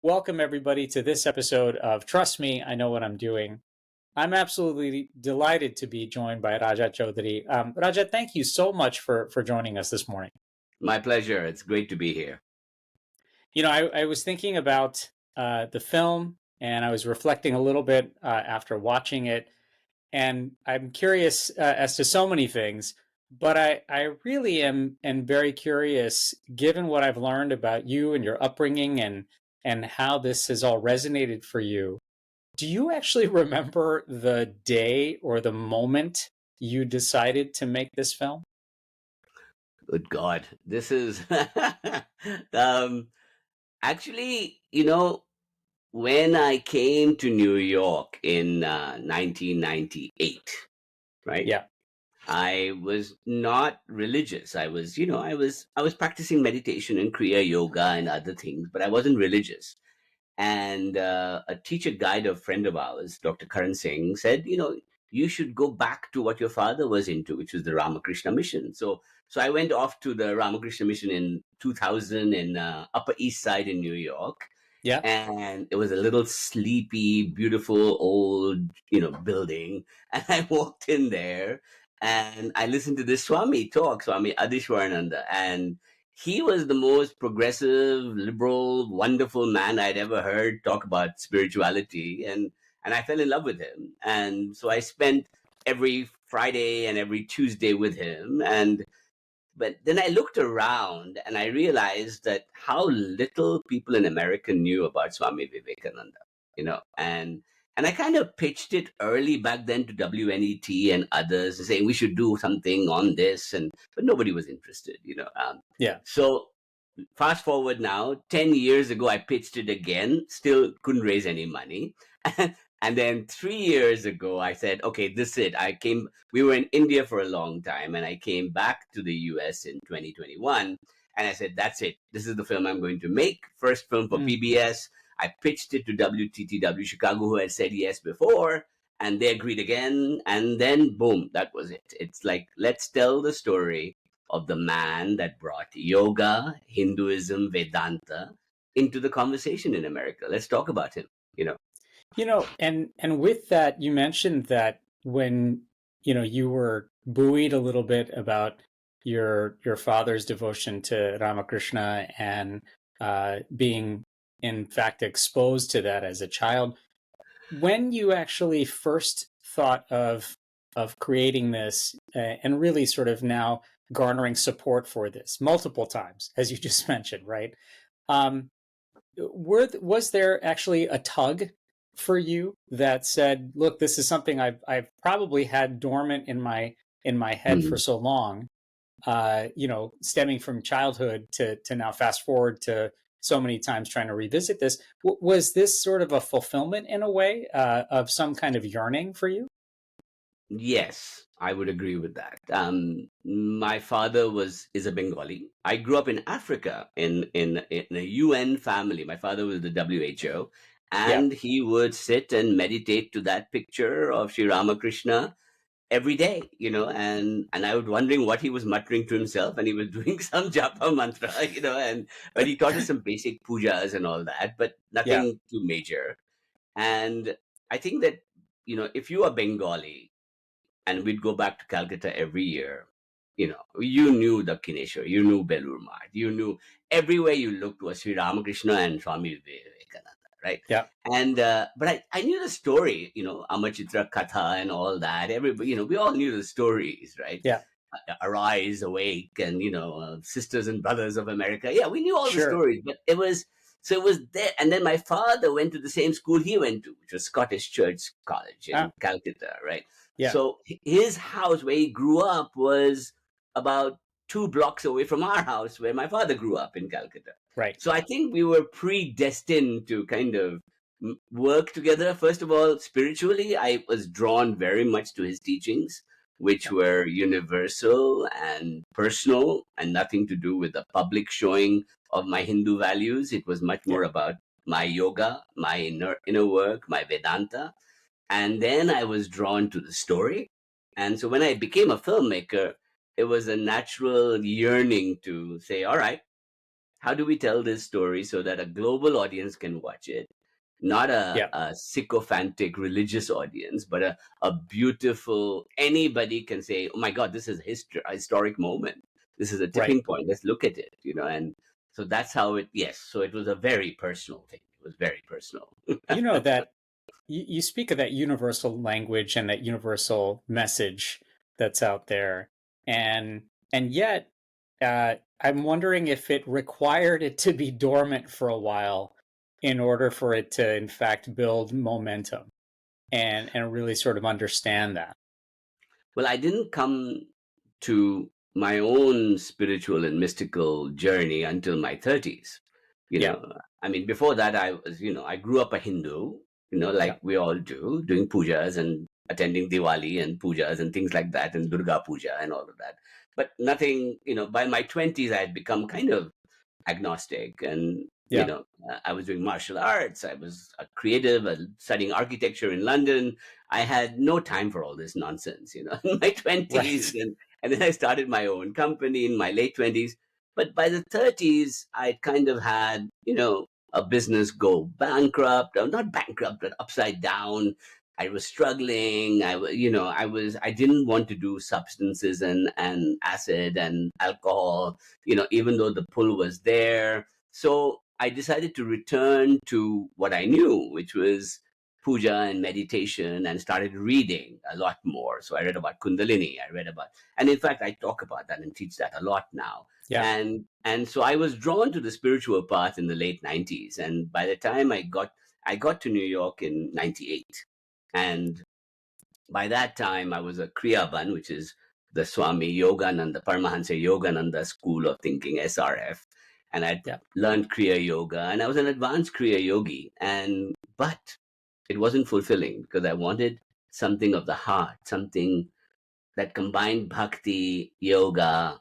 welcome everybody to this episode of Trust Me, I Know What I'm Doing. I'm absolutely delighted to be joined by Raja Choudhury. Raja, thank you so much for joining us this morning. My pleasure. It's great to be here. I was thinking about the film and I was reflecting a little bit after watching it. And I'm curious as to so many things, but I really am very curious, given what I've learned about you and your upbringing and how this has all resonated for you. Do you actually remember the day or the moment you decided to make this film? Good God. This is um actually, when I came to New York in 1998, right? Yeah. I was not religious. I was practicing meditation and Kriya yoga and other things, but I wasn't religious. And a teacher guide, a friend of ours, Dr. Karan Singh, said, you should go back to what your father was into, which was the Ramakrishna mission. So I went off to the Ramakrishna mission in 2000 in Upper East Side in New York. Yeah. And it was a little sleepy, beautiful old, building. And I walked in there and I listened to this Swami talk, Swami Adishwarananda. And he was the most progressive, liberal, wonderful man I'd ever heard talk about spirituality. And I fell in love with him. And so I spent every Friday and every Tuesday with him. But then I looked around and I realized that how little people in America knew about Swami Vivekananda, and I kind of pitched it early back then to WNET and others, saying we should do something on this, but nobody was interested. Yeah. So fast forward now, 10 years ago, I pitched it again, still couldn't raise any money. And then 3 years ago, I said, okay, this is it. We were in India for a long time, and I came back to the US in 2021. And I said, that's it. This is the film I'm going to make. First film for PBS. I pitched it to WTTW Chicago, who had said yes before, and they agreed again. And then, boom, that was it. It's like, let's tell the story of the man that brought yoga, Hinduism, Vedanta into the conversation in America. Let's talk about him. And with that, you mentioned that when you were buoyed a little bit about your father's devotion to Ramakrishna and being in fact exposed to that as a child. When you actually first thought of creating this and really sort of now garnering support for this multiple times, as you just mentioned, right? Um, was there actually a tug for you that said, "Look, this is something I've probably had dormant in my head for Mhm. so long, stemming from childhood to now fast forward to so many times trying to revisit this. Was this sort of a fulfillment in a way of some kind of yearning for you?" Yes, I would agree with that. My father is a Bengali. I grew up in Africa in a UN family. My father was the WHO, Yeah. and he would sit and meditate to that picture of Sri Ramakrishna every day, and I was wondering what he was muttering to himself, and he was doing some japa mantra, but he taught us some basic pujas and all that, but Yeah. nothing too major. And I think that, if you are Bengali, and we'd go back to Calcutta every year. You knew the Kineshwar, you knew Belur Math, you knew everywhere you looked was Sri Ramakrishna and Swami Vivekananda, right? Yeah. And but I knew the story, Amachitra Katha and all that. Everybody, we all knew the stories, right? Yeah. Arise, awake, and sisters and brothers of America. Yeah, we knew all the Sure. stories, but it was there. And then my father went to the same school he went to, which was Scottish Church College in Ah, Calcutta, right? yeah. So his house where he grew up was about 2 blocks away from our house where my father grew up in Calcutta. Right. So I think we were predestined to kind of work together. First of all, spiritually, I was drawn very much to his teachings, which Yeah. were universal and personal and nothing to do with the public showing of my Hindu values. It was much Yeah. more about my yoga, my inner work, my Vedanta. And then I was drawn to the story. And so when I became a filmmaker, it was a natural yearning to say, all right, how do we tell this story so that a global audience can watch it, not Yeah. a sycophantic religious audience, but a beautiful, anybody can say, oh my God, this is a historic moment. This is a Right. tipping point. Let's look at it, and so that's how it, yes. So it was a very personal thing. It was very personal. You know that you speak of that universal language and that universal message that's out there, and yet I'm wondering if it required it to be dormant for a while in order for it to in fact build momentum and really sort of understand that. Well, I didn't come to my own spiritual and mystical journey until my 30s. Yeah. I mean, before that, I grew up a Hindu, Yeah. like we all do, doing pujas and attending Diwali and pujas and things like that, and Durga Puja and all of that. But nothing, by my 20s, I had become kind of agnostic, and Yeah. I was doing martial arts, I was a creative, studying architecture in London. I had no time for all this nonsense, in my 20s, Right. and then I started my own company in my late 20s. But by the 30s, I kind of had, a business go bankrupt, or not bankrupt, but upside down. I was struggling. I didn't want to do substances and acid and alcohol, even though the pull was there. So I decided to return to what I knew, which was puja and meditation, and started reading a lot more. So I read about Kundalini, and in fact, I talk about that and teach that a lot now. Yeah. And so I was drawn to the spiritual path in the late 90s. And by the time I got to New York in 98. And by that time, I was a Kriyaban, which is the Swami Yogananda, Paramahansa Yogananda School of Thinking, SRF. And I'd Yeah. learned Kriya Yoga, and I was an advanced Kriya Yogi. But it wasn't fulfilling because I wanted something of the heart, something that combined bhakti, yoga,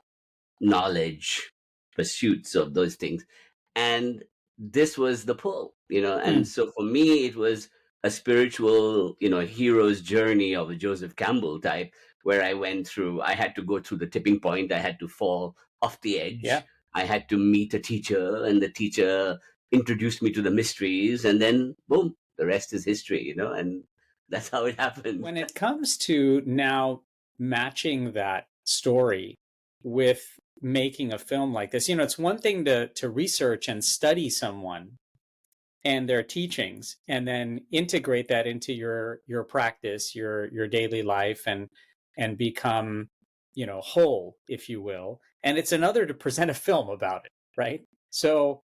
knowledge, pursuits of those things. And this was the pull, and Hmm. so for me it was a spiritual, hero's journey of a Joseph Campbell type, where I had to go through the tipping point, I had to fall off the Yeah. edge, I had to meet a teacher, and the teacher introduced me to the mysteries, and then boom, the rest is history, and that's how it happened. When it comes to now matching that story with making a film like this, it's one thing to research and study someone and their teachings and then integrate that into your practice, your daily life, and become, whole, if you will. And it's another to present a film about it, right? So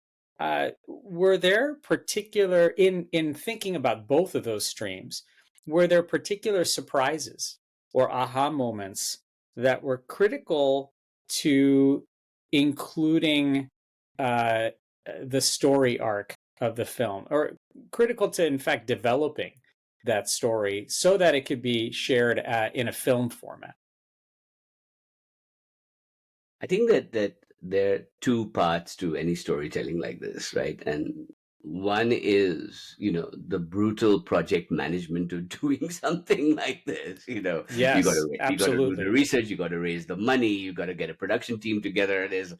were there particular in thinking about both of those streams, were there particular surprises or aha moments that were critical to including uh, the story arc of the film, or critical to, in fact, developing that story so that it could be shared in a film format? I think that there are two parts to any storytelling like this, right? And one is, the brutal project management of doing something like this. Yes, You got to do the absolutely. research, you got to raise the money, you got to get a production team together. There's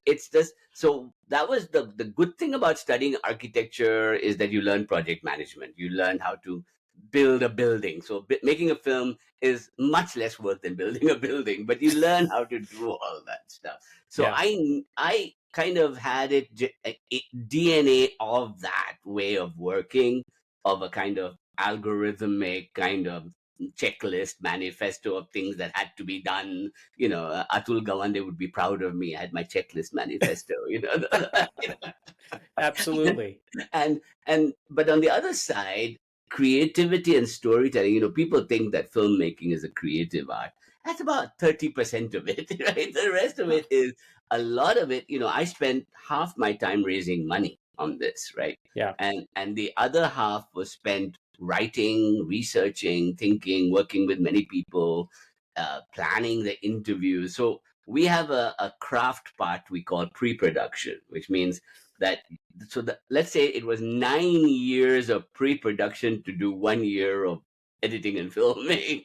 it's just so that was the good thing about studying architecture, is that you learn project management. You learn how to build a building. So making a film is much less work than building a building, but you learn how to do all that stuff. So Yeah. I kind of had DNA of that way of working, of a kind of algorithmic kind of checklist manifesto of things that had to be done. Atul Gawande would be proud of me. I had my checklist manifesto. Absolutely. And but on the other side, creativity and storytelling, people think that filmmaking is a creative art. That's about 30% of it, right? The rest of Huh. it is a lot of it. I spent half my time raising money on this, right? Yeah. And the other half was spent writing, researching, thinking, working with many people, planning the interviews. So we have a craft part we call pre-production, which means that, let's say it was 9 years of pre-production to do 1 year of editing and filming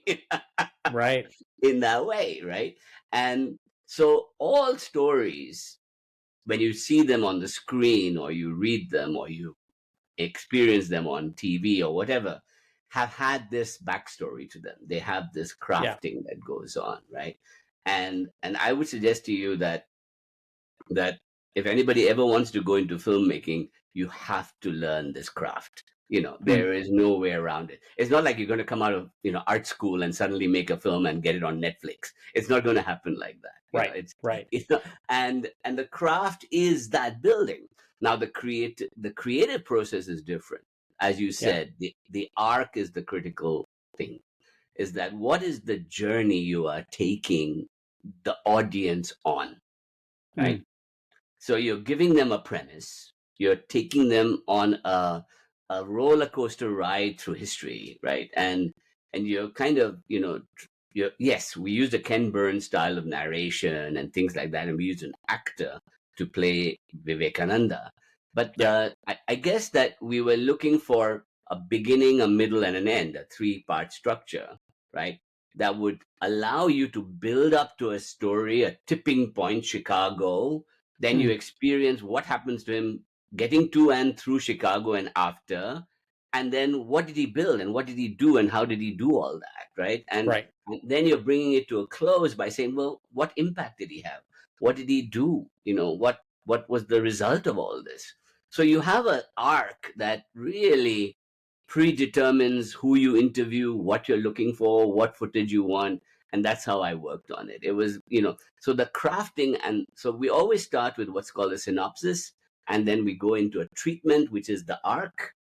Right. in that way, right? And so all stories, when you see them on the screen, or you read them, or you experience them on TV or whatever, have had this backstory to them. They have this Yeah. crafting that goes on, right? And I would suggest to you that if anybody ever wants to go into filmmaking, you have to learn this craft. Hmm. There is no way around it. It's not like you're going to come out of art school and suddenly make a film and get it on Netflix. It's not going to happen like that. Right. It's Right. and the craft is that building. Now the creative process is different. As you Yeah. said, the arc is the critical thing. Is that what is the journey you are taking the audience on, Hmm. right? So you're giving them a premise. You're taking them on a roller coaster ride through history, right? And you're kind of, yes, we used a Ken Burns style of narration and things like that, and we used an actor to play Vivekananda. But Yeah. I guess that we were looking for a beginning, a middle, and an end, a three-part structure, right? That would allow you to build up to a story, a tipping point, Chicago. Then you Hmm. experience what happens to him getting to and through Chicago and after. And then what did he build and what did he do and how did he do all that, right? Right. And then you're bringing it to a close by saying, well, what impact did he have? What did he do? What was the result of all this? So you have an arc that really predetermines who you interview, what you're looking for, what footage you want. And that's how I worked on it. It was, so the crafting, and so we always start with what's called a synopsis, and then we go into a treatment, which is the arc,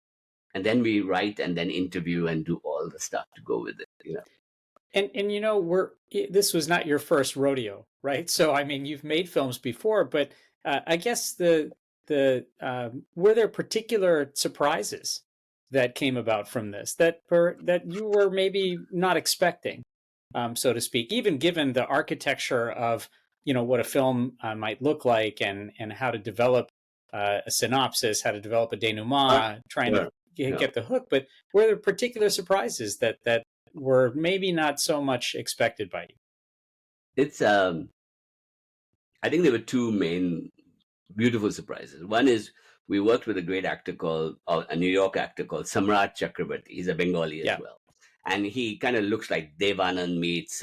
and then we write and then interview and do all the stuff to go with it. And this was not your first rodeo, right? So I mean, you've made films before, but I guess the were there particular surprises that came about from this that you were maybe not expecting, so to speak, even given the architecture of what a film might look like and how to develop a synopsis, how to develop a Uh, denouement, trying to sure. Yeah. get the hook. But were there particular surprises that were maybe not so much expected by you? It's I think there were two main beautiful surprises. One is we worked with a great actor called, a New York actor called Samrat Chakrabarti. He's a Bengali as Yeah, well, and he kind of looks like Devanand meets,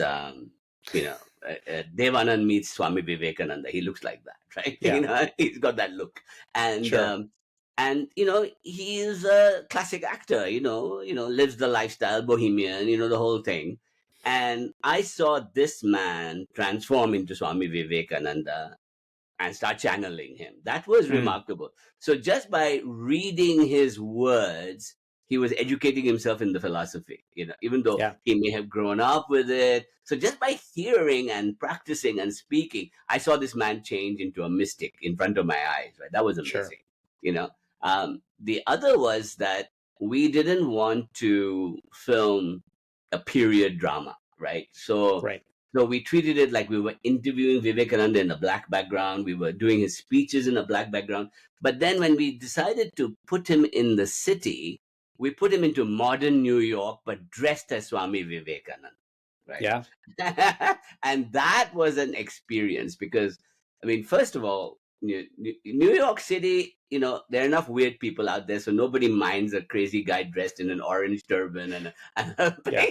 Devanand meets Swami Vivekananda. He looks like that, right? yeah, He's got that look, and sure. he's a classic actor. Lives the lifestyle, bohemian. The whole thing. And I saw this man transform into Swami Vivekananda and start channeling him. That was Mm, remarkable. So just by reading his words, he was educating himself in the philosophy, even though yeah, he may have grown up with it. So just by hearing and practicing and speaking, I saw this man change into a mystic in front of my eyes, right? That was sure. amazing. You know, the other was that we didn't want to film a period drama, right? Right. So we treated it like we were interviewing Vivekananda in a black background. We were doing his speeches in a black background. But then when we decided to put him in the city, we put him into modern New York, but dressed as Swami Vivekananda, right? Yeah, And that was an experience because, I mean, first of all, New York City, there are enough weird people out there, so nobody minds a crazy guy dressed in an orange turban and a yeah.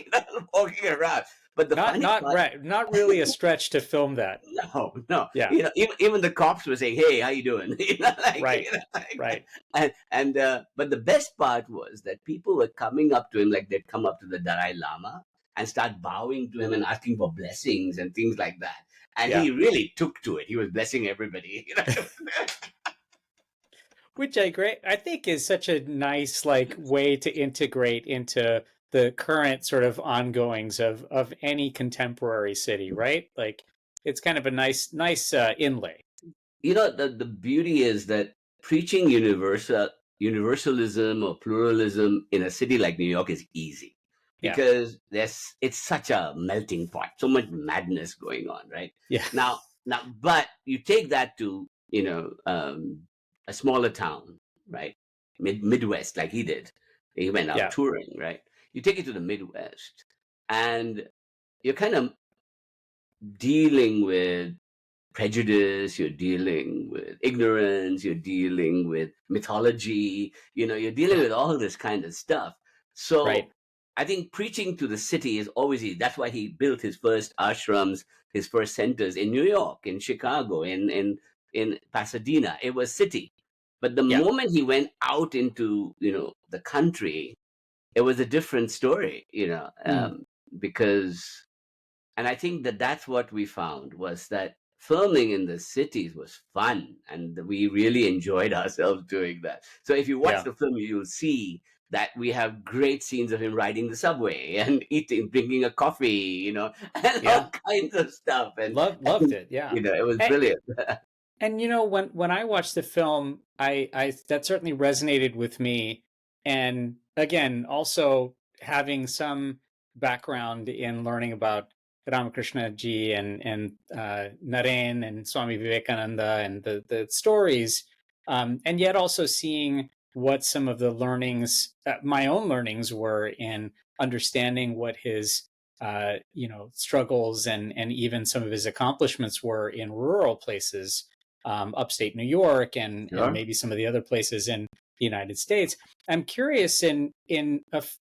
walking around. But the Not funny not part, right. Not really a stretch to film that. no, no. Yeah, Even the cops were saying, "Hey, how you doing?" right, right. But the best part was that people were coming up to him like they'd come up to the Dalai Lama and start bowing to him and asking for blessings and things like that. And Yeah. he really took to it. He was blessing everybody. Which I think is such a nice way to integrate into the current sort of ongoings of any contemporary city, right? Like it's kind of a nice inlay. The beauty is that preaching universalism or pluralism in a city like New York is easy Yeah, because it's such a melting pot, so much madness going on, right? yeah, Now, but you take that to a smaller town, right? Midwest, like he did. He went out yeah, touring, right? You take it to the Midwest, and you're kind of dealing with prejudice, you're dealing with ignorance, you're dealing with mythology, you're dealing Yeah. with all this kind of stuff. So Right. I think preaching to the city is always easy. That's why he built his first ashrams, his first centers in New York, in Chicago, in Pasadena. It was city. But the Yeah. moment he went out into, the country, it was a different story, Mm. because, and I think that that's what we found, was that filming in the cities was fun, and we really enjoyed ourselves doing that. So if you watch Yeah. the film, you'll see that we have great scenes of him riding the subway and eating, drinking a coffee, and all Yeah. kinds of stuff. Loved And it. Yeah. it was And, brilliant. when I watched the film, I that certainly resonated with me. And again, also having some background in learning about Ramakrishna ji and Naren and Swami Vivekananda and the stories, and yet also seeing what some of the learnings, my own learnings, were in understanding what his struggles and even some of his accomplishments were in rural places, upstate New York and Sure. maybe some of the other places in the United States. I'm curious,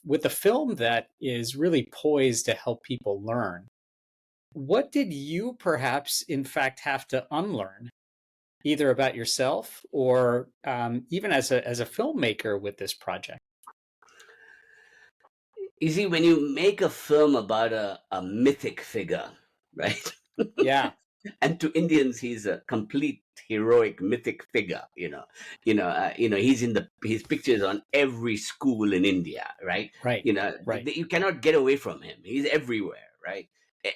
with a film that is really poised to help people learn, what did you perhaps in fact have to unlearn, either about yourself or even as a filmmaker with this project? You see, when you make a film about a mythic figure, right? Yeah. And to Indians, he's a complete heroic mythic figure. He's in the his pictures on every school in India, right? Right. Right. You cannot get away from him. He's everywhere, right?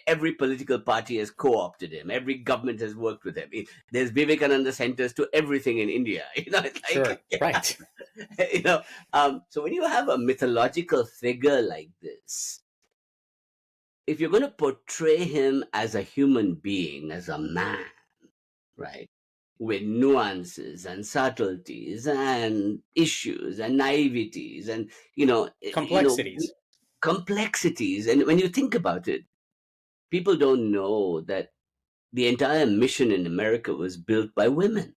Every political party has co-opted him. Every government has worked with him. There's Vivekananda centers to everything in India. It's Sure. like, Right. you know. So when you have a mythological figure like this, if you're going to portray him as a human being, as a man, right, with nuances and subtleties and issues and naiveties and Complexities. complexities, and when you think about it, people don't know that the entire mission in America was built by women,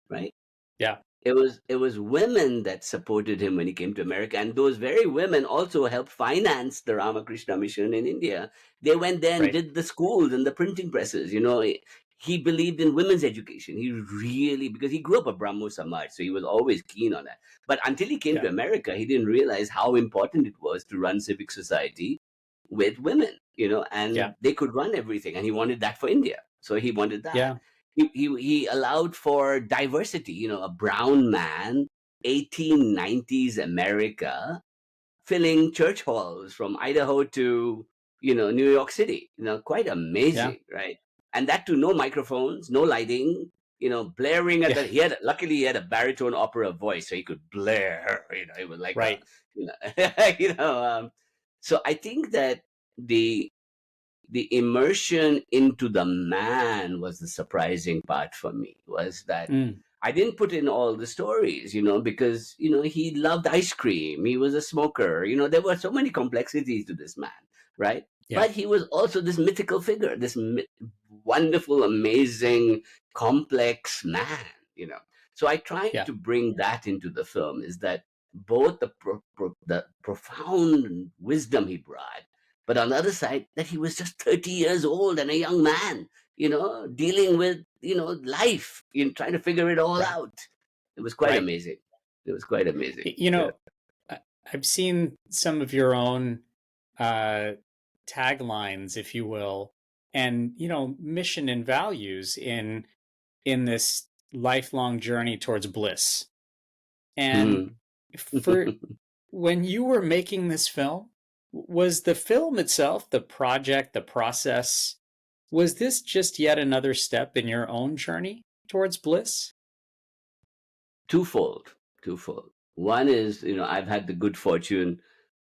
right? Yeah. It was women that supported him when he came to America, and those very women also helped finance the Ramakrishna mission in India. They went there and Right. did the schools and the printing presses. He believed in women's education. He really, because he grew up a Brahmo Samaj, so he was always keen on that. But until he came Yeah. to America, he didn't realize how important it was to run civic society with women. Yeah. And they could run everything, and he wanted that for India. So he wanted that. Yeah. He allowed for diversity, a brown man, 1890s America, filling church halls from Idaho to, New York City. Quite Yeah. amazing, right? And that too, no microphones, no lighting, blaring at Yeah. that. Luckily he had a baritone opera voice, so he could blare. It was like a, Right. you know, so I think that the the immersion into the man was the surprising part for me, was that Mm. I didn't put in all the stories, because, he loved ice cream. He was a smoker. There were so many complexities to this man, right? Yeah. But he was also this mythical figure, this wonderful, amazing, complex man, So I tried Yeah. to bring that into the film, is that both the profound wisdom he brought, but on the other side, that he was just 30 years old and a young man, dealing with, life, trying to figure it all Right. out. It was quite Right. amazing. It was quite amazing. You Yeah. know, I've seen some of your own uh, taglines, if you will, and mission and values in this lifelong journey towards bliss. And Mhm. for when you were making this film, was the film itself, the project, the process, was this just yet another step in your own journey towards bliss? Twofold. Twofold. One is, I've had the good fortune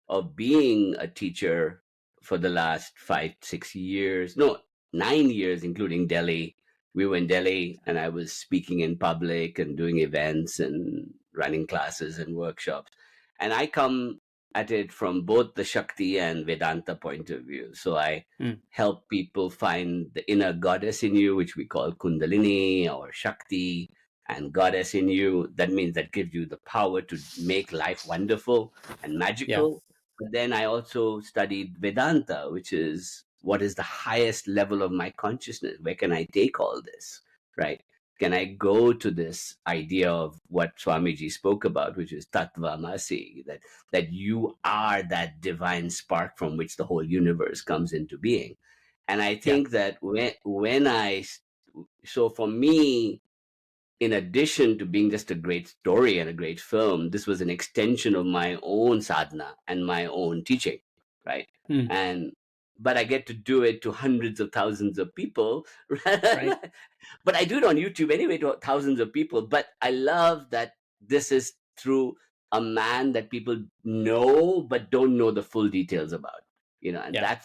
of being a teacher for the last 5, 6 years. No, 9 years, including Delhi. We were in Delhi, and I was speaking in public and doing events and running classes and workshops. And I come at it from both the Shakti and Vedanta point of view. So I Mm. help people find the inner goddess in you, which we call Kundalini or Shakti, and goddess in you. That means that gives you the power to make life wonderful and Yeah. magical. But then I also studied Vedanta, which is what is the highest level of my consciousness? Where can I take all this? Right? Can I go to this idea of what Swamiji spoke about, which is Tattvamasi, that you are that divine spark from which the whole universe comes into being. And I Yeah. think that so for me, in addition to being just a great story and a great film, this was an extension of my own sadhana and my own teaching, right? Mm. And but I get to do it to hundreds of thousands of people. Right. But I do it on YouTube anyway to thousands of people. But I love that this is through a man that people know but don't know the full details about. And Yeah.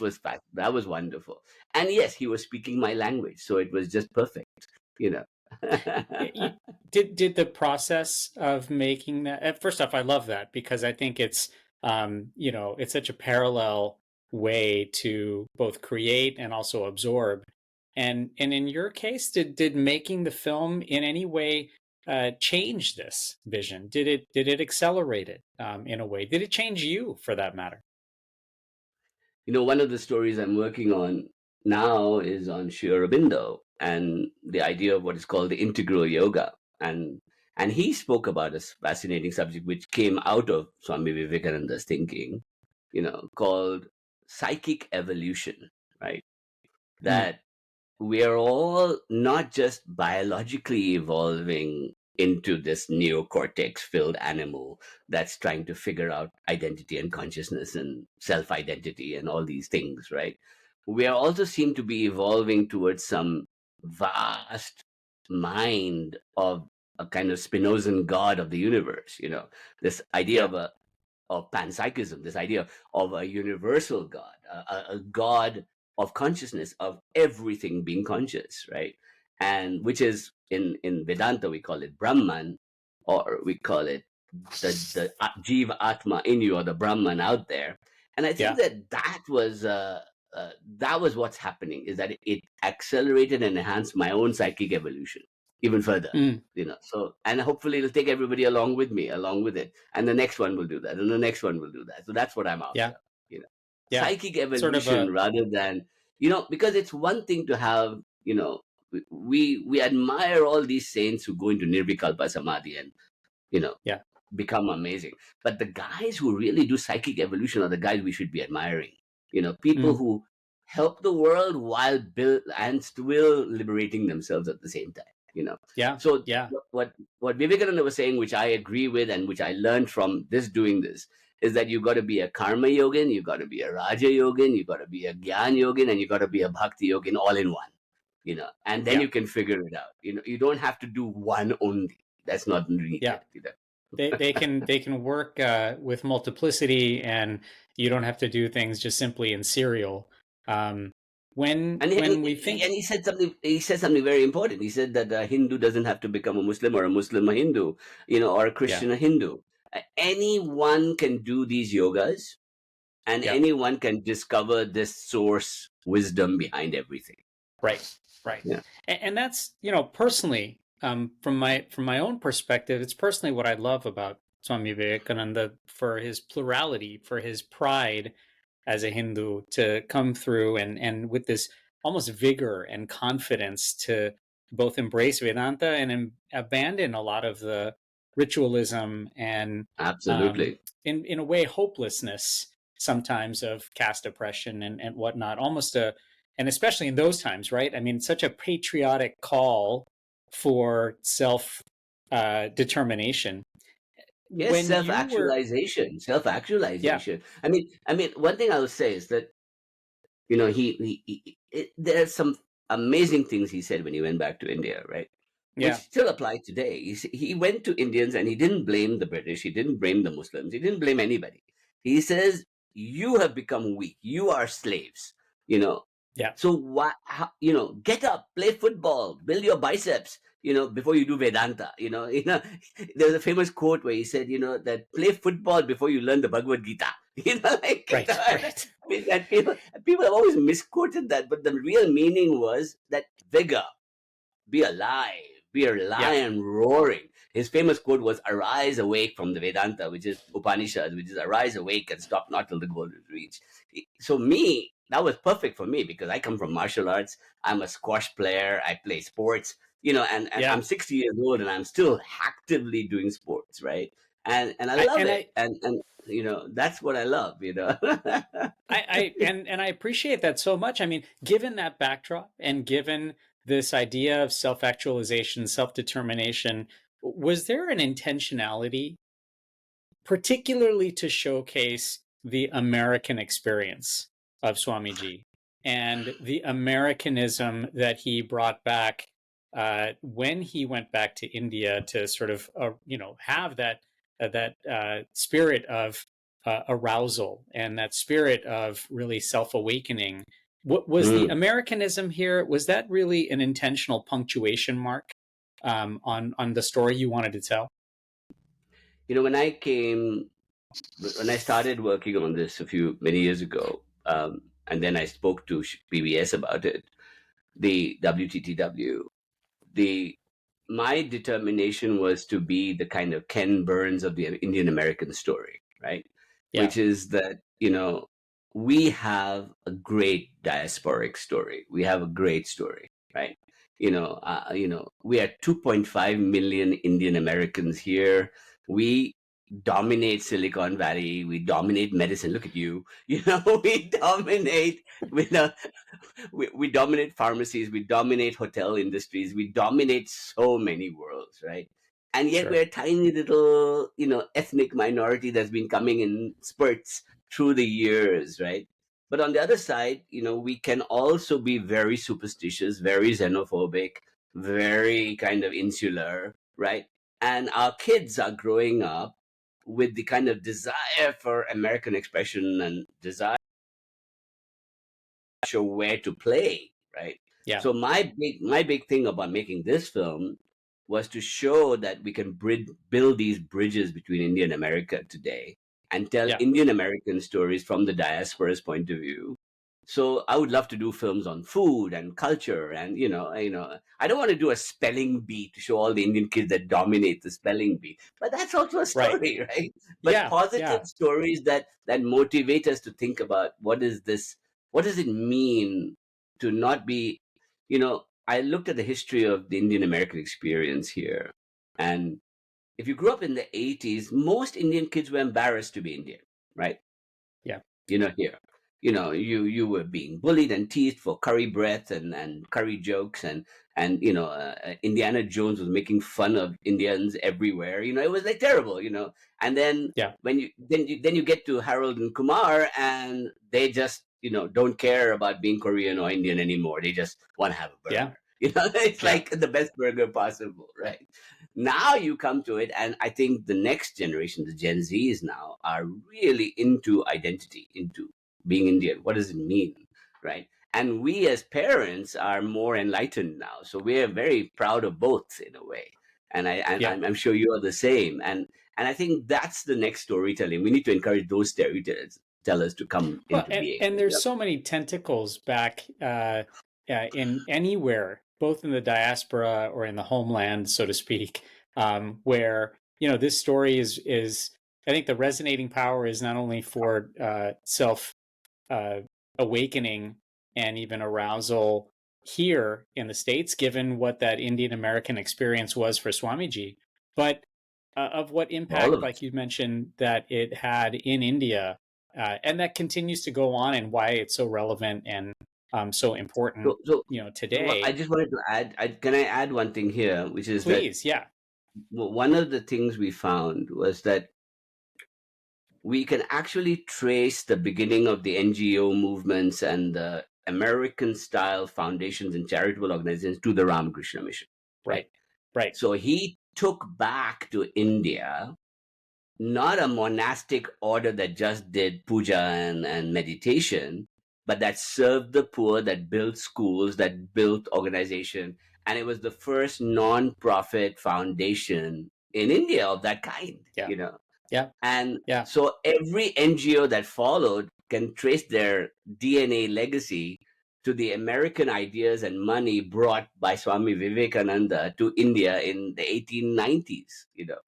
that was wonderful. And yes, he was speaking my language, so it was just perfect. You know. You, did the process of making that, first off, I love that because I think it's it's such a parallel way to both create and also absorb. And in your case, did making the film in any way change this vision? Did it accelerate it in a way? Did it change you for that matter? One of the stories I'm working on now is on Sri Aurobindo and the idea of what is called the integral yoga. And he spoke about a fascinating subject which came out of Swami Vivekananda's thinking, called psychic evolution, right? Mm. That we are all not just biologically evolving into this neocortex filled animal that's trying to figure out identity and consciousness and self identity and all these things, right? We are also seem to be evolving towards some vast mind of a kind of Spinozan god of the universe, this idea Yeah. of panpsychism, this idea of a universal God, a God of consciousness, of everything being conscious, right? And which is in Vedanta we call it Brahman, or we call it the Jiva Atma in you, or the Brahman out there. And I think Yeah. that was what's happening, is that it accelerated and enhanced my own psychic evolution even further. Mm. So, and hopefully it'll take everybody along with me, along with it, and the next one will do that, and the next one will do that. So that's what I'm Yeah. after. you know Yeah. Psychic Sort of evolution, a rather than, because it's one thing to have, we admire all these saints who go into nirvikalpa samadhi and you know yeah. become amazing. But the guys who really do psychic evolution are the guys we should be admiring. People Mm. who help the world while build and still liberating themselves at the same time. Yeah. So Yeah. what Vivekananda was saying, which I agree with and which I learned from doing this, is that you got to be a karma yogin, you got to be a raja yogin, you got to be a gyan yogin, and you got to be a bhakti yogin all in one. And then Yeah. you can figure it out. You don't have to do one only. That's not Yeah. needed. They can work with multiplicity, and you don't have to do things just simply in serial. Um, when And when we think, he said something. He said something very important. He said that a Hindu doesn't have to become a Muslim, or a Muslim a Hindu, or a yeah, Christian a Hindu. Anyone can do these yogas, and yeah, anyone can discover this source wisdom behind everything. right, right, Yeah, and that's personally, from my own perspective, it's personally what I love about Swami Vivekananda, for his plurality, for his pride as a Hindu to come through and with this almost vigor and confidence to both embrace Vedanta and abandon a lot of the ritualism and absolutely. in a way hopelessness sometimes of caste oppression and whatnot, almost a, and especially in those times, right? I mean, such a patriotic call for self determination. Yes, When you were, self yeah, actualization. I mean, one thing I will say is that there are some amazing things he said when he went back to India, right? Which yeah, still apply today. He went to Indians and he didn't blame the British, he didn't blame the Muslims, he didn't blame anybody. He says, "You have become weak. You are slaves." You know. yeah, So what? Get up, play football, build your biceps. before you do Vedanta. There's a famous quote where he said, that play football before you learn the Bhagavad Gita. Right, And right. I mean, that people have always misquoted that, but the real meaning was that vigor, be alive, be a Yeah. lion roaring. His famous quote was, "Arise, awake," from the Vedanta, which is Upanishad, which is "Arise, awake, and stop not till the goal is reached." So me, that was perfect for me because I come from martial arts. I'm a squash player. I play sports, and Yeah. I'm 60 years old and I'm still actively doing sports, right? And I I love and it, I and that's what I love. and I appreciate that so much. I mean, given that backdrop and given this idea of self-actualization, self-determination, was there an intentionality particularly to showcase the American experience of Swamiji and the Americanism that he brought back when he went back to India to sort of, have that spirit of arousal and that spirit of really self awakening. What was the Mm. Americanism here? Was that really an intentional punctuation mark on the story you wanted to tell? When I started working on this many years ago, and then I spoke to PBS about it, the WTTW, the my determination was to be the kind of Ken Burns of the Indian American story, right? Yeah, Which is that, we have a great diasporic story. We have a great story, right? We are 2.5 million Indian Americans here. We dominate Silicon Valley. We dominate medicine. Look at you. We dominate with we dominate pharmacies, we dominate hotel industries, we dominate so many worlds, right? And yet we're sure. a tiny little, ethnic minority that's been coming in spurts through the years, right? But on the other side, we can also be very superstitious, very xenophobic, very kind of insular, right? And our kids are growing up with the kind of desire for American expression and desire sure where to play, right? Yeah, So my big thing about making this film was to show that we can build these bridges between India and America today and tell yeah. Indian American stories from the diaspora's point of view. So I would love to do films on food and culture, and I don't want to do a spelling bee to show all the Indian kids that dominate the spelling bee, but that's also a Right. story, right? But Yeah, positive yeah, stories that motivate us to think about what does it mean to not be, I looked at the history of the Indian American experience here. And if you grew up in the 80s, most Indian kids were embarrassed to be Indian, right? yeah, Here. You were being bullied and teased for curry breath and curry jokes, and Indiana Jones was making fun of Indians everywhere. It was like terrible. And then yeah, when you get to Harold and Kumar, and they just don't care about being Korean or Indian anymore. They just want to have a yeah, burger. It's yeah, like the best burger possible, right? Now you come to it, and I think the next generation, the Gen Zs now, are really into identity, into being Indian. What does it mean, right? And we as parents are more enlightened now, so we are very proud of both in a way. And yeah. I'm sure you are the same. And I think that's the next storytelling. We need to encourage those storytellers to come Well, into and being. and there's so many tentacles back in anywhere, both in the diaspora or in the homeland, so to speak, where this story is. I think the resonating power is not only for self uh, awakening and even arousal here in the States, given what that Indian American experience was for Swamiji, but of what All impact, of like us. you mentioned, that it had in India, and that continues to go on, and why it's so relevant and so important, So, so, so I today. just wanted to add. Can I add one thing here, which is that Please, yeah, one of the things we found was that we can actually trace the beginning of the NGO movements and the American style foundations and charitable organizations to the Ramakrishna mission, right? right, right, So he took back to India not a monastic order that just did puja and meditation, but that served the poor, that built schools, that built organization. and it was the first non-profit foundation in India of that kind, Yeah. you know. Yeah. And Yeah. so every NGO that followed can trace their DNA legacy to the American ideas and money brought by Swami Vivekananda to India in the 1890s, you know.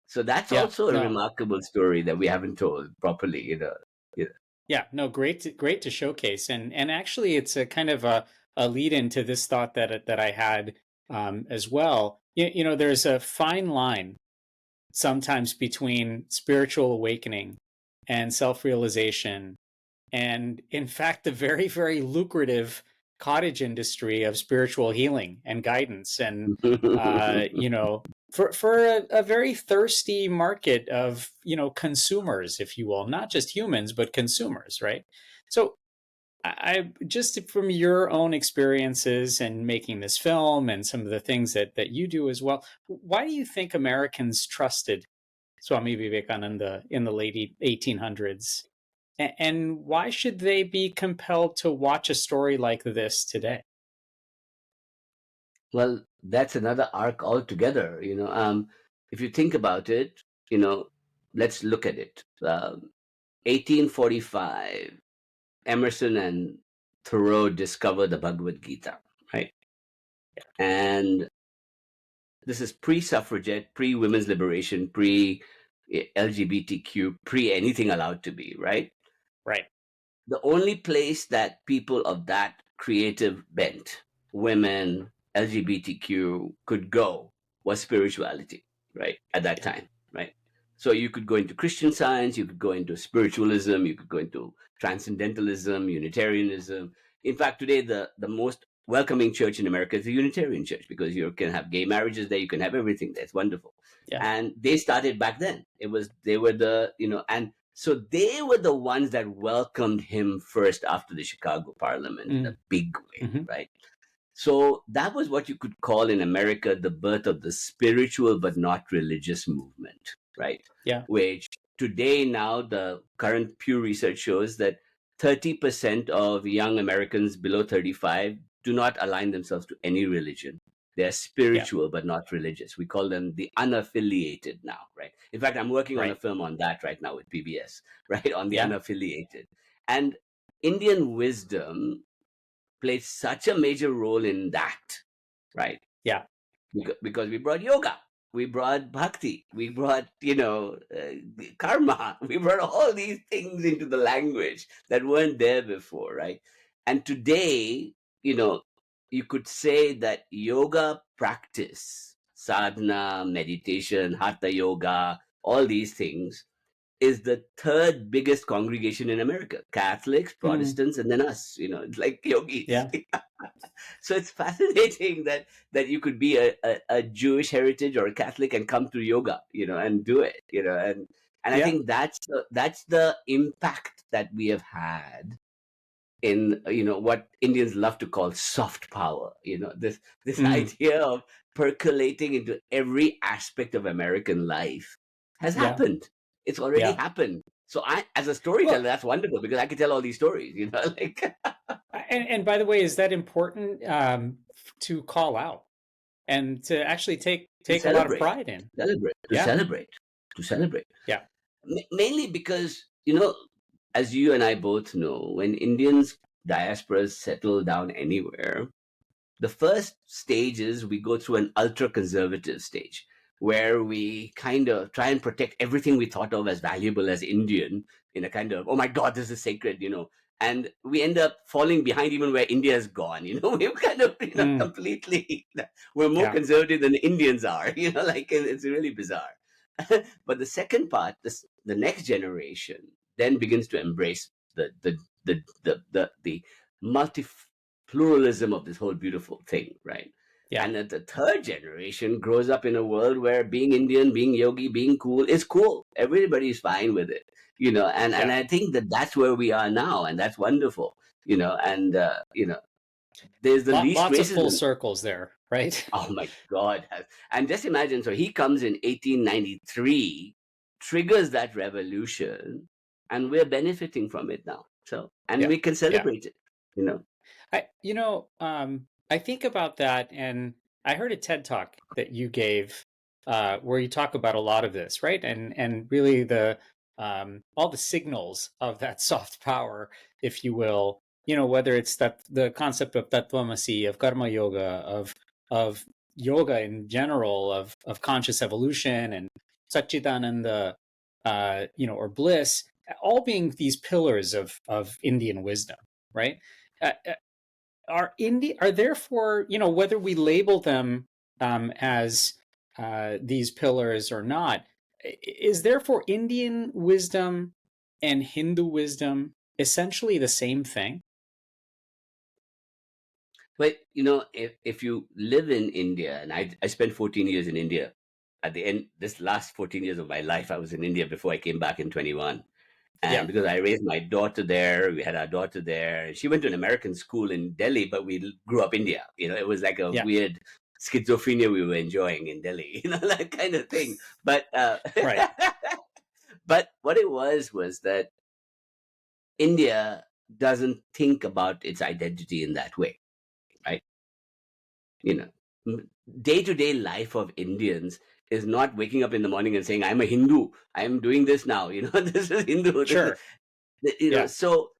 So that's Yeah. also a No. remarkable story that we haven't told properly, you know. Yeah. Yeah. No. Great to showcase, and actually, it's a kind of a lead into this thought that I had as well. There's a fine line sometimes between spiritual awakening and self realization, and in fact, the very, very lucrative cottage industry of spiritual healing and guidance. And, for a very thirsty market of, consumers, if you will, not just humans, but consumers, right? So, I just from your own experiences and making this film and some of the things that you do as well, why do you think Americans trusted Swami Vivekananda in the late 1800s? And why should they be compelled to watch a story like this today? Well, that's another arc altogether, you know. If you think about it, you know, let's look at it. 1845, Emerson and Thoreau discover the Bhagavad Gita, right? And this is pre-suffragette, pre-women's liberation, pre-LGBTQ, pre anything allowed to be, right? Right. The only place that people of that creative bent, women, LGBTQ, could go was spirituality, right? At that Yeah. time, right? So you could go into Christian Science, you could go into spiritualism, you could go into transcendentalism, Unitarianism. In fact, today the most welcoming church in America is the Unitarian Church, because you can have gay marriages there, you can have everything there. It's wonderful. Yeah. And they started back then. They were the, and so they were the ones that welcomed him first after the Chicago Parliament in a Mm. big way, Hmm. right? So that was what you could call in America the birth of the spiritual but not religious movement, right? Yeah. Which today, now, the current Pew Research shows that 30% of young Americans below 35 do not align themselves to any religion. They're Yeah. spiritual but not religious. We call them the unaffiliated now, right? In fact, I'm working on a Right. film on that right now with PBS, right? On the Yeah. unaffiliated. And Indian wisdom played such a major role in that, right? Yeah. Because we brought yoga, we brought bhakti, we brought, karma, we brought all these things into the language that weren't there before, right? And today, you know, you could say that yoga practice, sadhana, meditation, hatha yoga, all these things is the third biggest congregation in America. Catholics, Mm. Protestants, and then us. You know, it's like yogis. Yeah. So it's fascinating that you could be a Jewish heritage or a Catholic and come to yoga, and do it, and I Yeah. think that's the impact that we have had in what Indians love to call soft power. This Mm. idea of percolating into every aspect of American life has Yeah. happened. It's already Yeah. happened. So I, as a storyteller, Well, that's wonderful because I can tell all these stories. Like and by the way, is that important to call out and to actually to take a lot of celebrate, pride in? celebrate, to Yeah. celebrate, to celebrate. Yeah. Mainly because, as you and I both know, when Indians diasporas settle down anywhere, the first stage is we go through an ultra conservative stage where we kind of try and protect everything we thought of as valuable as Indian in a kind of, oh my God, this is sacred, and we end up falling behind even where India has gone. We've kind of, Mm. completely, we're more Yeah. conservative than the Indians are, like it's really bizarre. But the second part, the next generation then begins to embrace the multi pluralism of this whole beautiful thing, right? Yeah. And that the third generation grows up in a world where being Indian, being yogi, being cool is cool. Everybody's fine with it, and Yeah. I think that that's where we are now, and that's wonderful, and there's the least Lots of full racism. circles there, right? Oh my God. And just imagine, so he comes in 1893, triggers that revolution, and we're benefiting from it now. So, and Yeah. we can Yeah. celebrate it, you know. I think about that, and I heard a TED talk that you gave where you talk about a lot of this, right? And really the all the signals of that soft power, if you will. You know, whether it's that the concept of tattvamasi, of karma yoga, of yoga in general, of conscious evolution and satchitananda, or bliss, all being these pillars of Indian wisdom, right? Are therefore, whether we label them as these pillars or not, is therefore Indian wisdom and Hindu wisdom essentially the same thing? But if you live in India, and I spent 14 years in India. At the end, this last 14 years of my life, I was in India before I came back in 21. And Yeah, because I raised my daughter there, we had our daughter there. She went to an American school in Delhi, but we grew up India. It was like a yeah, weird schizophrenia we were enjoying in Delhi, that kind of thing. But right, but what it was that India doesn't think about its identity in that way, right? you know Day-to-day life of Indians is not waking up in the morning and saying, I'm a Hindu, I'm doing this now. This is Hindu, this is, sure, yeah, so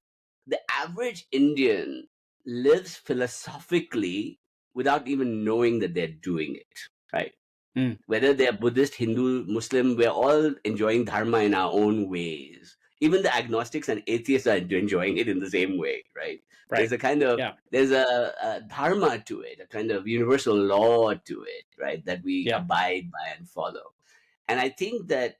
the average Indian lives philosophically without even knowing that they're doing it, right? mm, Whether they're Buddhist, Hindu, Muslim, we're all enjoying dharma in our own ways. Even the agnostics and atheists are enjoying it in the same way, right? right, There's a kind of yeah, there's a dharma to it, a kind of universal law to it, right? That we yeah, abide by and follow. And I think that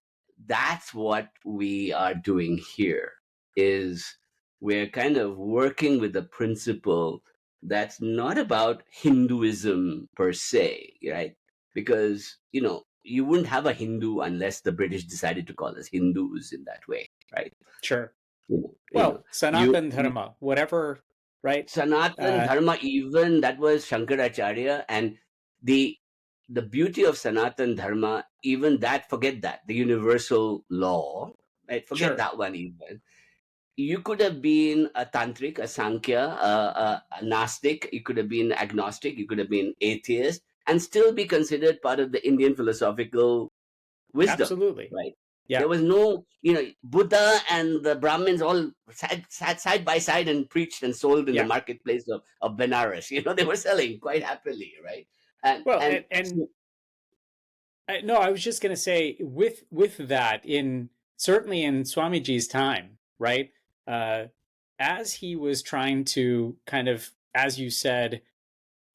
that's what we are doing here. Is we're kind of working with the principle that's not about Hinduism per se, right? Because you wouldn't have a Hindu unless the British decided to call us Hindus in that way, right? sure. You know, you know, Well, you, Sanatan you Dharma, whatever, right? Sanatan Uh, Dharma, even that was Shankaracharya, and the the beauty of Sanatan Dharma, even that, forget that, the universal law, right? Forget sure, that one even. You could have been a tantric, a sankhya, a gnostic. You could have been agnostic. You could have been atheist, and still be considered part of the Indian philosophical wisdom, absolutely, right? There yeah, was no, Buddha and the Brahmins all sat side by side and preached and sold in the yeah. marketplace of Benares. They were selling quite happily, right? And Well, and and no, I was just going to say with that, in certainly in Swamiji's time, right? Uh, as he was trying to kind of, as you said,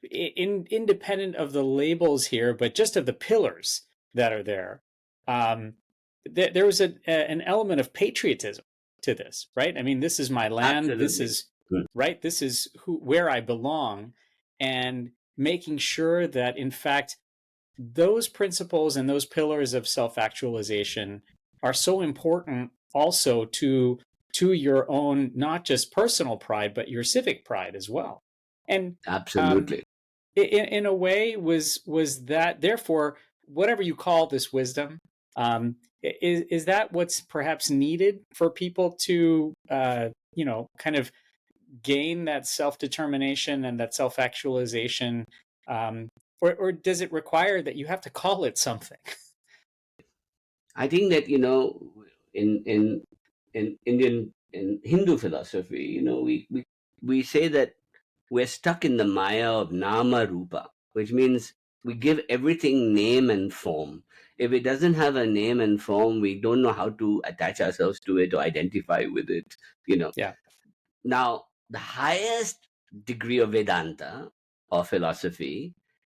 independent of the labels here, but just of the pillars that are there, um, there was an element of patriotism to this, right? I mean, this is my land. This absolutely. is Hmm. right. This is where I belong, and making sure that, in fact, those principles and those pillars of self-actualization are so important also to your own, not just personal pride but your civic pride as well. And um, Absolutely. in a way, was that therefore whatever you call this wisdom, is that what's perhaps needed for people to kind of gain that self-determination and that self-actualization, um, or does it require that you have to call it something? I think that in Indian in Hindu philosophy, we say that we're stuck in the maya of nama rupa, which means we give everything name and form. If it doesn't have a name and form, we don't know how to attach ourselves to it or identify with it. You know. Yeah, Now, the highest degree of Vedanta or philosophy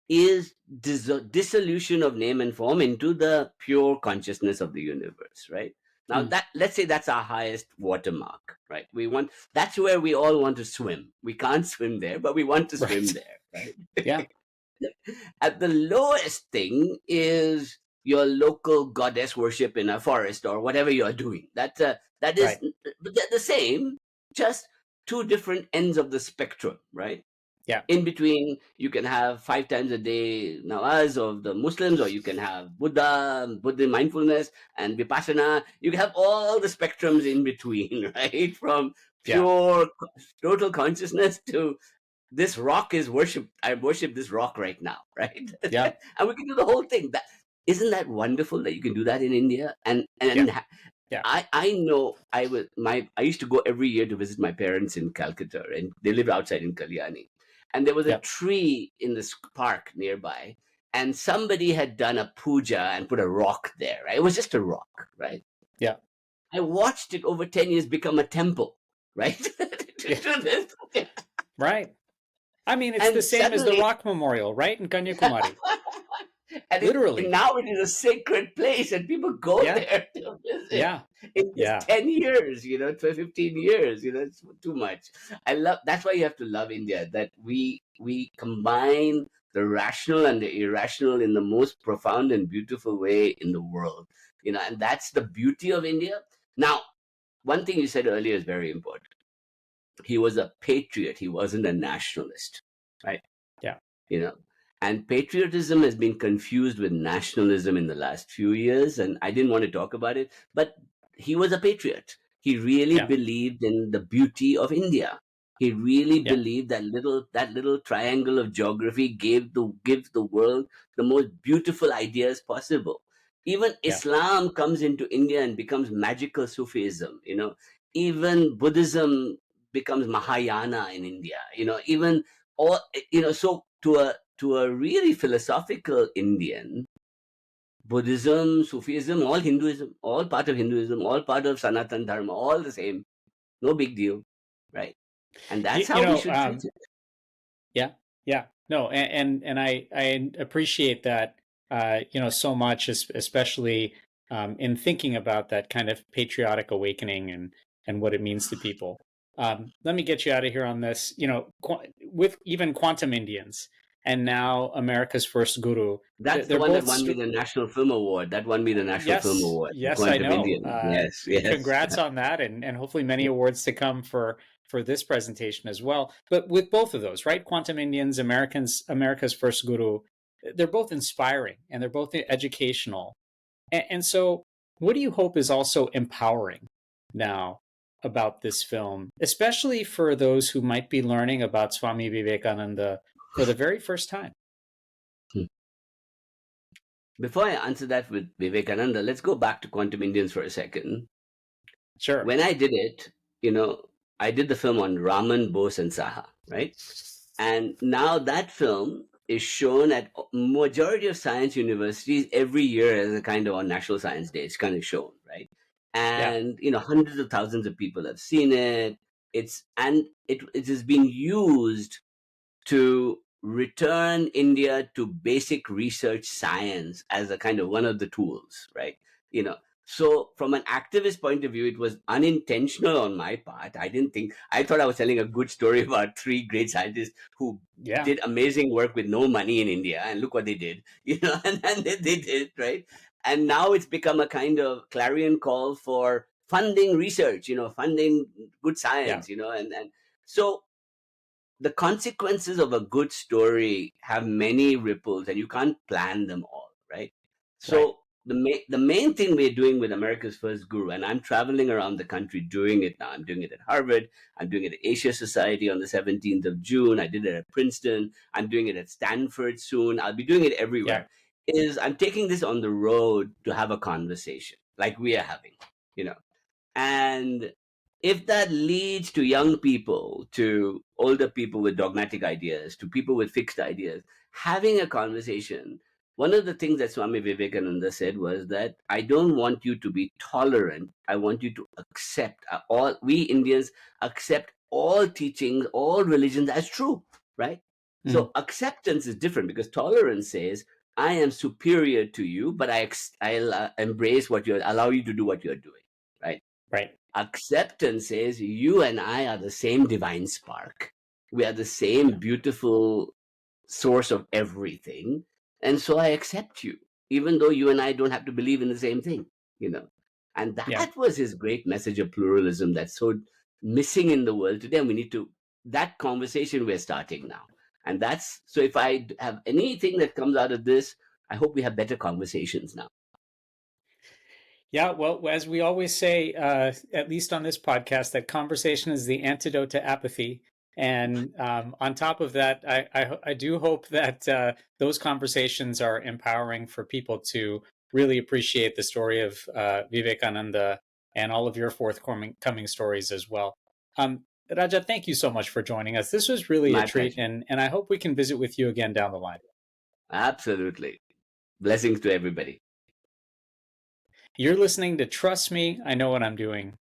is dissolution of name and form into the pure consciousness of the universe, right? Now, mm, that, let's say that's our highest watermark, right? That's where we all want to swim. We can't swim there, but we want to swim right. there, right? Yeah, At the lowest thing is your local goddess worship in a forest or whatever you're doing. That is right. the same, just two different ends of the spectrum, right? Yeah, In between, you can have 5 times a day nawaz of the Muslims, or you can have Buddha mindfulness and vipassana. You can have all the spectrums in between, right? From yeah, pure total consciousness to this rock is worship. I worship this rock right now, right? Yeah. And we can do the whole thing. That isn't that wonderful that you can do that in India. Yeah. And Yeah. I know I used to go every year to visit my parents in Calcutta, and they live outside in Kalyani. And there was a Yeah. tree in this park nearby, and somebody had done a puja and put a rock there. Right? It was just a rock, right? Yeah. I watched it over 10 years become a temple, right? Yeah. To this- Right. I mean, it's the and same as the suddenly, Rock Memorial, right? In Kanyakumari. and Literally. now it is a sacred place, and people go Yeah. there to visit. Yeah. In just Yeah. 10 years, 15 years, it's too much. That's why you have to love India, that we combine the rational and the irrational in the most profound and beautiful way in the world. And that's the beauty of India. Now, one thing you said earlier is very important. He was a patriot, he wasn't a nationalist, right? Yeah. you know and patriotism has been confused with nationalism in the last few years, and I didn't want to talk about it, but he was a patriot. He really Yeah. believed in the beauty of India. He really Yeah. believed that little triangle of geography gives the world the most beautiful ideas possible. Even Yeah. Islam comes into India and becomes magical Sufism. Even Buddhism becomes Mahayana in India. Even or so to a really philosophical Indian, Buddhism, Sufism, all Hinduism, all part of Hinduism, all part of Sanatan Dharma, all the same, no big deal, right? And You, that's you how we know, should treat it. yeah, yeah, no, and I appreciate that, so much, especially in thinking about that kind of patriotic awakening and what it means to people. Let me get you out of here on this. With even Quantum Indians and now America's First Guru, That's the they're one that both won me the National Film Award. That won me the National Film yes, Award, the yes, I Quantum know. Indian. Yes, yes. Congrats on that, and hopefully many awards to come for this presentation as well. But with both of those, right? Quantum Indians, America's First Guru, they're both inspiring and they're both educational. And so, what do you hope is also empowering now about this film, especially for those who might be learning about Swami Vivekananda for the very first time? Hmm. Before I answer that with Vivekananda, let's go back to Quantum Indians for a second. Sure. When I did it, I did the film on Raman, Bose, and Saha, right? And now that film is shown at majority of science universities every year as a kind of on National Science Day. It's kind of shown, right? Yeah. And hundreds of thousands of people have seen it. It has been used to return India to basic research science as a kind of one of the tools, right? You know, so from an activist point of view, it was unintentional on my part. I thought I was telling a good story about three great scientists who Yeah. did amazing work with no money in India, and look what they did, and they did, right? And now it's become a kind of clarion call for funding research, funding good Yeah. science, and so the consequences of a good story have many ripples, and you can't plan them all, right? Right. So the main thing we're doing with America's First Guru, and I'm traveling around the country doing it now. I'm doing it at Harvard. I'm doing it at Asia Society on the 17th of June. I did it at Princeton. I'm doing it at Stanford soon. I'll be doing it Yeah. everywhere. Is I'm taking this on the road to have a conversation like we are having, you know and if that leads to young people, to older people with dogmatic ideas, to people with fixed ideas, having a conversation, one of the things that Swami Vivekananda said was that I don't want you to be tolerant. I want you to accept all, we Indians accept all teachings, all religions as true, right? Mhm. So acceptance is different because tolerance says, I am superior to you, but I'll embrace allow you to do what you're doing, right? Right. Acceptance says you and I are the same divine spark. We are the same Yeah. beautiful source of everything. And so I accept you, even though you and I don't have to believe in the same thing, you know. And Yeah. that was his great message of pluralism that's so missing in the world today. And we need to, that conversation we're starting now. And that's, so if I have anything that comes out of this, I hope we have better conversations now. Yeah, well, as we always say, at least on this podcast, that conversation is the antidote to apathy. And on top of that, I do hope that those conversations are empowering for people to really appreciate the story of Vivekananda and all of your forthcoming stories as well. Raja, thank you so much for joining us. This was really a My treat, pleasure. and I hope we can visit with you again down the line. Absolutely. Blessings to everybody. You're listening to Trust Me, I Know What I'm Doing.